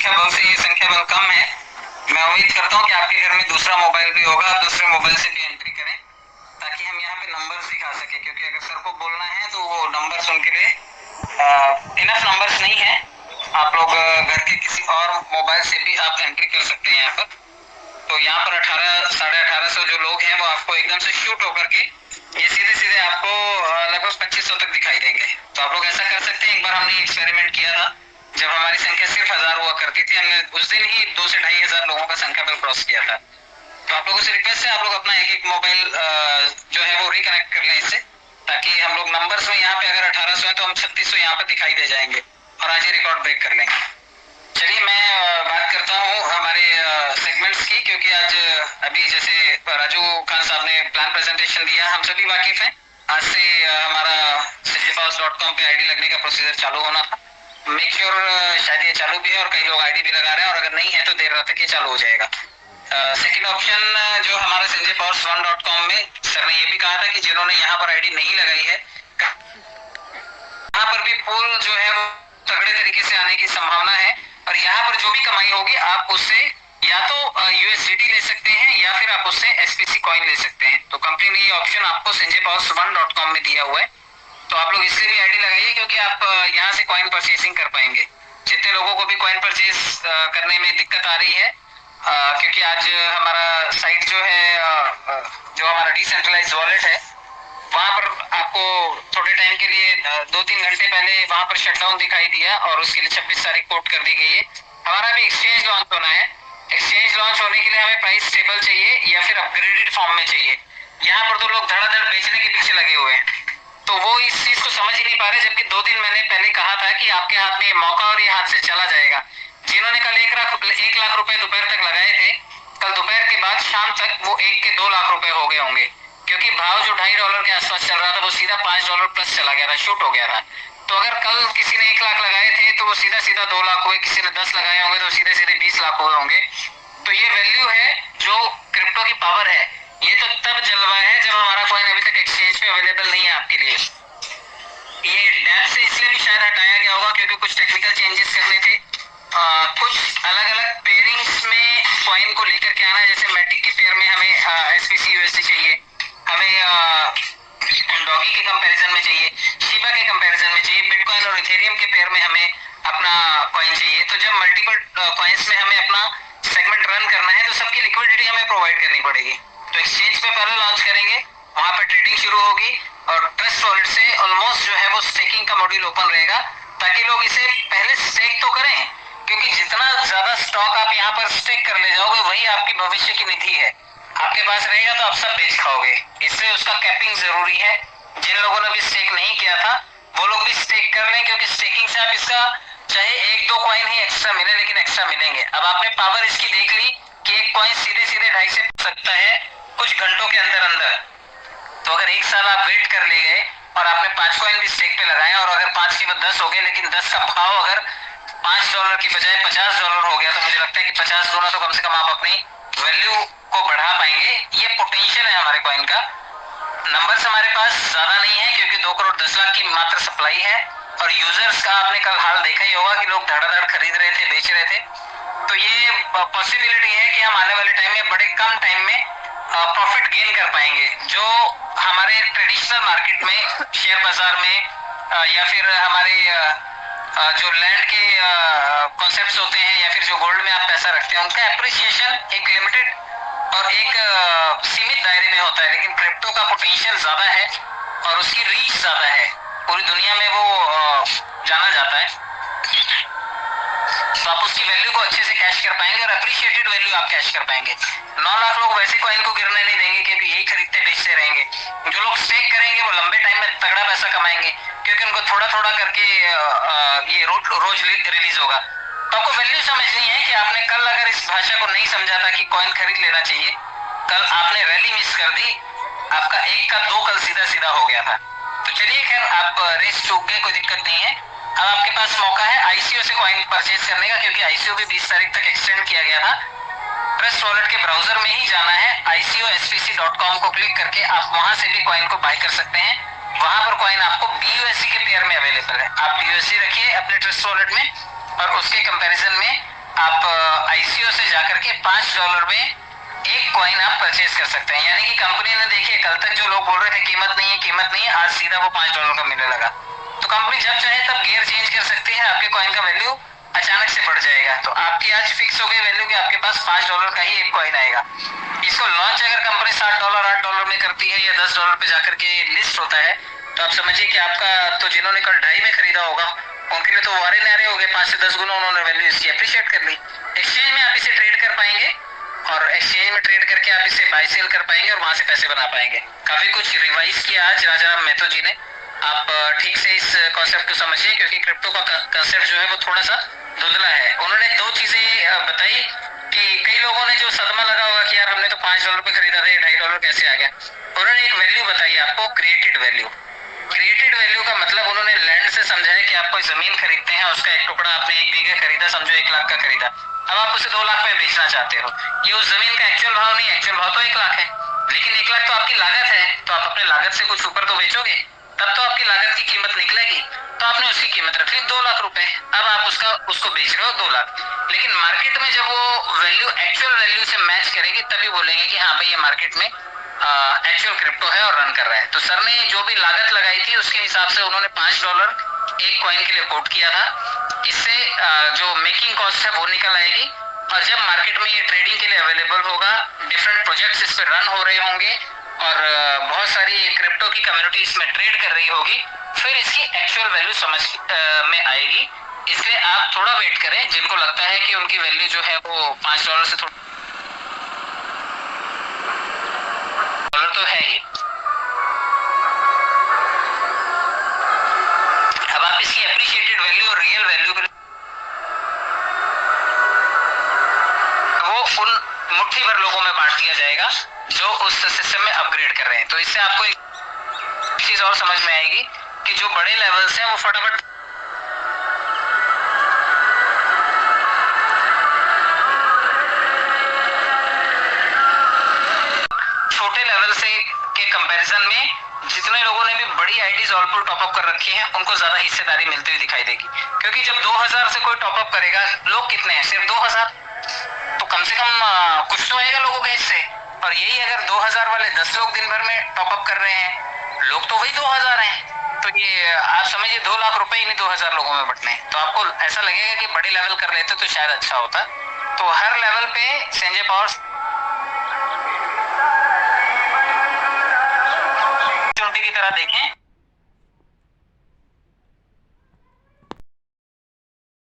संख्या बल से ये संख्या बल कम है। मैं उम्मीद करता हूँ कि आपके घर में दूसरा मोबाइल भी होगा, आप दूसरे मोबाइल से भी एंट्री करें ताकि हम यहाँ पे नंबर्स दिखा सके, क्योंकि अगर सर को बोलना है तो वो नंबर्स उनके लिए इनफ नंबर्स नहीं है। आप लोग घर के किसी और मोबाइल से भी आप एंट्री कर सकते हैं यहाँ पर। तो यहाँ पर 1800 जो लोग हैं वो आपको एकदम से शूट होकर के ये सीधे सीधे आपको लगभग 2500 तक दिखाई देंगे। तो आप लोग ऐसा कर सकते हैं, एक बार हमने एक्सपेरिमेंट किया था जब हमारी संख्या सिर्फ 1000 हुआ करती थी, हमने उस दिन ही 2 से 2500 लोगों का संख्या बल क्रॉस किया था। तो आप लोगों से रिक्वेस्ट है, आप लोग अपना एक मोबाइल जो है वो रिकनेक्ट कर लें इससे, ताकि हम लोग नंबर्स में यहाँ पे अगर 1800 है तो हम 3600 यहाँ पे दिखाई दे जाएंगे और आज ये रिकॉर्ड ब्रेक कर लेंगे। चलिए मैं बात करता हूँ हमारे सेगमेंट्स की, क्योंकि आज अभी जैसे राजू खान साहब ने प्लान प्रेजेंटेशन दिया, हम सभी वाकिफ हैं। आज से हमारा sinjepower.com पे आईडी लगने का प्रोसीजर चालू होना था। मेक श्योर शायद ये चालू भी है और कई लोग आईडी भी लगा रहे हैं, और अगर नहीं है तो देर रात तक ये चालू हो जाएगा। सेकंड ऑप्शन जो हमारे sinjepower1.com में सर ने ये भी कहा था कि जिन्होंने यहाँ पर आईडी नहीं लगाई है, यहाँ पर भी पोल जो है वो तगड़े तरीके से आने की संभावना है, और यहाँ पर जो भी कमाई होगी आप उससे या तो USDT ले सकते हैं या फिर आप उससे SPC कॉइन ले सकते हैं। तो कंपनी ने ये ऑप्शन आपको sinjepower1.com में दिया हुआ है, तो आप लोग इसलिए भी आईडी लगाइए क्योंकि आप यहाँ से कॉइन परचेसिंग कर पाएंगे। जितने लोगों को भी कॉइन परचेज करने में दिक्कत आ रही है, क्योंकि आज हमारा साइट जो है जो हमारा डिसेंट्रलाइज्ड वॉलेट है, वहां पर आपको थोड़े टाइम के लिए 2-3 घंटे पहले वहां पर शटडाउन दिखाई दिया और उसके लिए 26 तारीख कोट कर दी गई है। हमारा भी एक्सचेंज लॉन्च होना है। एक्सचेंज लॉन्च होने के लिए हमें प्राइस स्टेबल चाहिए या फिर अपग्रेडेड फॉर्म में चाहिए। यहाँ पर तो लोग धड़ाधड़ बेचने के पीछे लगे हुए हैं, तो वो इस चीज को समझ ही नहीं पा रहे, जबकि 2 दिन मैंने पहले कहा था कि आपके हाथ में ये मौका और ये हाथ से चला जाएगा। जिन्होंने कल 1 लाख रुपए दोपहर तक लगाए थे, कल दोपहर के बाद शाम तक वो 1 के 2 लाख रुपए हो गए होंगे, क्योंकि भाव जो $2.5 के आसपास चल रहा था वो सीधा $5 प्लस चला गया था, शूट हो गया था। तो अगर कल किसी ने 1 लाख लगाए थे तो वो सीधा सीधा 2 लाख हुए, किसी ने 10 लगाए होंगे तो सीधे सीधे 20 लाख हुए होंगे। तो ये वैल्यू है जो क्रिप्टो की पावर है। ये तो तब जलवा है जब हमारा कॉइन अभी तक एक्सचेंज पे अवेलेबल नहीं है आपके लिए। ये डैप से इसलिए भी शायद हटाया गया होगा क्योंकि कुछ टेक्निकल चेंजेस करने थे। कुछ अलग अलग पेयरिंग्स में कॉइन को लेकर के आना है, जैसे मैटिक के पेयर में हमें SPC USD चाहिए, हमें डॉगी के कंपैरिजन में चाहिए, शिबा के कंपैरिजन में चाहिए, बिटकॉइन और इथेरियम के पेयर में हमें अपना कॉइन चाहिए। तो जब मल्टीपल कॉइन्स में हमें अपना सेगमेंट रन करना है तो सबकी लिक्विडिटी हमें प्रोवाइड करनी पड़ेगी। तो एक्सचेंज पे पहले लॉन्च करेंगे, वहां पर ट्रेडिंग शुरू होगी और ट्रस्ट वॉलेट से ऑलमोस्ट जो है वो स्टेकिंग का मॉड्यूल ओपन रहेगा, ताकि लोग इसे पहले स्टेक तो करें, क्योंकि जितना ज्यादा स्टॉक आप यहाँ पर स्टेक कर ले जाओगे वही आपकी भविष्य की निधि है। आपके पास रहेगा तो आप सब बेच खाओगे, इसलिए उसका कैपिंग जरूरी है। जिन लोगों ने भी स्टेक नहीं किया था वो लोग भी स्टेक कर लें, क्योंकि स्टेकिंग से आप इसका चाहे 1-2 कॉइन ही एक्स्ट्रा मिले लेकिन एक्स्ट्रा मिलेंगे। अब आपने पावर इसकी देख ली कि एक कॉइन सीधे सीधे 2.5 से सकता है कुछ घंटों के अंदर अंदर। तो अगर 1 साल आप वेट कर ले गए और आपने 5 कॉइन भी स्टेक पे लगाए और अगर 5 के बाद 10 हो गए, लेकिन 10 का भाव अगर $5 की बजाय $50 हो गया, तो मुझे लगता है कि 50 गुना तो कम से कम आप अपनी वैल्यू को बढ़ा पाएंगे। ये पोटेंशियल है हमारे कॉइन का। नंबर्स हमारे पास ज्यादा नहीं है क्योंकि 2 करोड़ 10 लाख की मात्र सप्लाई है, और यूजर्स का आपने कल हाल देखा ही होगा कि लोग धड़ाधड़ खरीद रहे थे, बेच रहे थे। तो ये पॉसिबिलिटी है कि हम आने वाले टाइम में बड़े कम टाइम में प्रॉफिट गेन कर पाएंगे, जो हमारे ट्रेडिशनल मार्केट में, शेयर बाजार में या फिर हमारे जो लैंड के कॉन्सेप्ट्स होते हैं या फिर जो गोल्ड में आप पैसा रखते हैं, उनका एप्रिसिएशन एक लिमिटेड और एक सीमित दायरे में होता है, लेकिन क्रिप्टो का पोटेंशियल ज्यादा है और उसकी रीच ज्यादा है, पूरी दुनिया में वो जाना जाता है। तो आप उसकी वैल्यू को अच्छे से कैश कर पाएंगे और अप्रिशिएटेड वैल्यू आप कैश कर पाएंगे। 9 लाख लोग वैसे कॉइन को गिरने नहीं देंगे क्योंकि यही खरीदते बेचते रहेंगे। जो लोग स्टेक करेंगे वो लंबे टाइम में तगड़ा पैसा कमाएंगे, क्योंकि उनको थोड़ा थोड़ा करके ये रोज रिलीज होगा। तो आपको वैल्यू समझनी है कि आपने कल अगर इस भाषा को नहीं समझा था कि कॉइन खरीद लेना चाहिए, कल आपने रैली मिस कर दी, आपका 1 का 2 कल सीधा सीधा हो गया था। तो चलिए खैर, आप रेस चूक गए, कोई दिक्कत नहीं है। अब आपके पास मौका है ICO से कॉइन परचेज करने का, क्योंकि ICO भी 20 तारीख तक एक्सटेंड किया गया था। ट्रस्ट वॉलेट के ब्राउजर में ही जाना है, ICOSPC.com को क्लिक करके आप वहां से भी कॉइन को बाय कर सकते हैं। वहां पर कॉइन आपको BUSD के पेयर में अवेलेबल है। आप BUSD रखिए अपने ट्रस्ट वॉलेट में और उसके कंपैरिजन में आप ICO से जाकर के $5 में एक कॉइन आप परचेज कर सकते हैं। यानी कि कंपनी ने, देखिए कल तक जो लोग बोल रहे थे कीमत नहीं है, आज सीधा वो $5 का मिलने लगा। तो कंपनी जब चाहे तब गियर चेंज कर सकती है, आपके कॉइन का वैल्यू अचानक से बढ़ जाएगा। तो आपकी आज फिक्स हो गई वैल्यू कि आपके पास $5 का ही एक कॉइन आएगा। इसको लॉन्च अगर कंपनी $7 $8 में करती है या $10 पे जाकर के लिस्ट होता है, तो आप समझिए कि आपका तो जिन्होंने कल 2.5 में खरीदा होगा उनके लिए तो वारे नारे हो गए, 5 से 10 गुना उन्होंने वैल्यू इसकी अप्रिशिएट कर ली। एक्सचेंज में आप इसे ट्रेड कर पाएंगे और एक्सचेंज में ट्रेड करके आप इसे बाय सेल कर पाएंगे और वहां से पैसे बना पाएंगे। काफी कुछ रिवाइज किया आज राजा मेहतो जी ने। आप ठीक से इस कॉन्सेप्ट को समझिए, क्योंकि क्रिप्टो का कॉन्सेप्ट जो है वो थोड़ा सा धुंधला है। उन्होंने 2 चीजें बताई कि कई लोगों ने जो सदमा लगा होगा कि यार हमने तो $5 पे खरीदा था, ये $2.5 कैसे आ गया। उन्होंने एक वैल्यू बताई आपको, क्रिएटेड वैल्यू। क्रिएटेड वैल्यू का मतलब उन्होंने लैंड से समझाया कि आप कोई जमीन खरीदते हैं, उसका एक टुकड़ा आपने 1 बीघा खरीदा, समझो 1 लाख का खरीदा, अब आप उसे 2 लाख में बेचना चाहते हो। ये उस जमीन का एक्चुअल भाव नहीं, एक्चुअल भाव तो 1 लाख है, लेकिन 1 लाख तो आपकी लागत है, तो आप अपने लागत से कुछ ऊपर तो बेचोगे, तब तो आपकी लागत की कीमत निकलेगी। तो आपने उसकी कीमत रख ली 2 लाख रुपए, अब आप उसको बेच रहे हो 2 लाख। लेकिन मार्केट में जब वो वैल्यू एक्चुअल वैल्यू से मैच करेगी तभी बोलेंगे कि हाँ भाई ये मार्केट में एक्चुअल क्रिप्टो है और रन कर रहा है। तो सर ने जो भी लागत लगाई थी उसके हिसाब से उन्होंने $5 एक कॉइन के लिए कोट किया था। इससे जो मेकिंग कॉस्ट है वो निकल आएगी और जब मार्केट में ये ट्रेडिंग के लिए अवेलेबल होगा, डिफरेंट प्रोजेक्ट्स इस पे रन हो रहे होंगे और बहुत सारी क्रिप्टो की कम्युनिटी इसमें ट्रेड कर रही होगी, फिर इसकी एक्चुअल वैल्यू समझ में आएगी। इसलिए आप थोड़ा वेट करें। जिनको लगता है कि उनकी वैल्यू जो है वो $5 से थोड़ा तो है ही, अब आप इसकी एप्रिशिएटेड वैल्यू और रियल वैल्यू वो उन मुट्ठी भर लोगों में बांट दिया जाएगा जो उस सिस्टम में अपग्रेड कर रहे हैं। तो इससे आपको एक चीज और समझ में आएगी कि जो बड़े लेवल्स हैं वो फटाफट छोटे लेवल से के कंपैरिजन में जितने लोगों ने भी बड़ी आईडीज ऑलपुल टॉपअप कर रखी हैं उनको ज्यादा हिस्सेदारी मिलती हुई दिखाई देगी। क्योंकि जब 2000 से कोई टॉपअप करेगा, लोग कितने हैं, सिर्फ 2000, तो कम से कम कुछ तो आएगा लोगों के हिस्से। और यही अगर 2000 वाले 10 लोग दिन भर में टॉपअप कर रहे हैं, लोग तो वही 2000 हैं, तो ये आप समझिए 2 लाख रुपए इन्हीं 2000 लोगों में बटने। तो आपको ऐसा लगेगा कि बड़े लेवल कर लेते तो शायद अच्छा होता। तो हर लेवल पे संजय पावर की तरह देखें